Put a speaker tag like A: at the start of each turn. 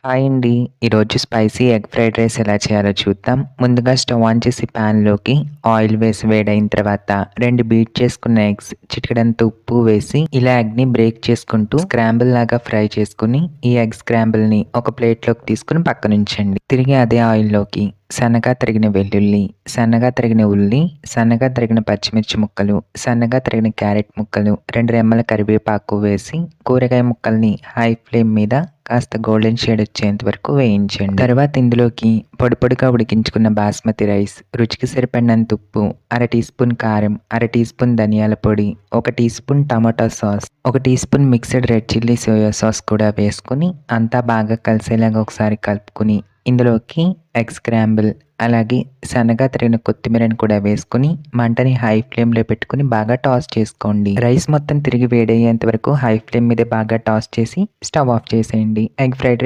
A: Hi అండి. ఈరోజు spicy egg fried rice ఎలా చేయాలో చూద్దాం. ముందుగా స్టవ్ ఆన్ చేసి ప్యాన్‌లోకి ఆయిల్ వేసి వేడైన తర్వాత 2 బీట్ చేసుకున్న ఎగ్స్, చిటికెడంత ఉప్పు వేసి ఇలా ఎగ్‌ని బ్రేక్ చేసుకుంటూ స్క్రాంబుల్ లాగా ఫ్రై చేసుకొని ఈ ఎగ్ స్క్రాంబుల్‌ని ఒక ప్లేట్‌లోకి తీసుకొని పక్కనుంచండి. తిరిగి అదే ఆయిల్‌లోకి సన్నగా తరిగిన వెల్లుల్లి, సన్నగా తరిగిన ఉల్లి, సన్నగా తరిగిన పచ్చిమిర్చి ముక్కలు, సన్నగా తరిగిన క్యారెట్ ముక్కలు, 2 రెమ్మల కరివేపాకు వేసి కూరగాయ ముక్కల్ని హై ఫ్లేమ్ మీద కాస్త గోల్డెన్ షేడ్ వచ్చేంత వరకు వేయించండి. తర్వాత ఇందులోకి పొడిగా ఉడికించుకున్న బాస్మతి రైస్, రుచికి సరిపడినంత ఉప్పు, అర టీ స్పూన్ కారం, అర టీ స్పూన్ ధనియాల పొడి, 1 teaspoon tomato sauce, 1 teaspoon mixed red chilli soya sauce కూడా వేసుకుని అంతా బాగా కలిసేలాగా ఒకసారి కలుపుకుని ఇందులోకి ఎగ్ స్క్రాంబుల్ అలాగే సన్నగా తరిగిన కొత్తిమీరని కూడా వేసుకుని మంటని హై ఫ్లేమ్లో పెట్టుకుని బాగా టాస్ చేసుకోండి. రైస్ మొత్తం తిరిగి వేడయ్యేంత వరకు హై ఫ్లేమ్ మీద బాగా టాస్ చేసి స్టవ్ ఆఫ్ చేసేయండి. Egg fried rice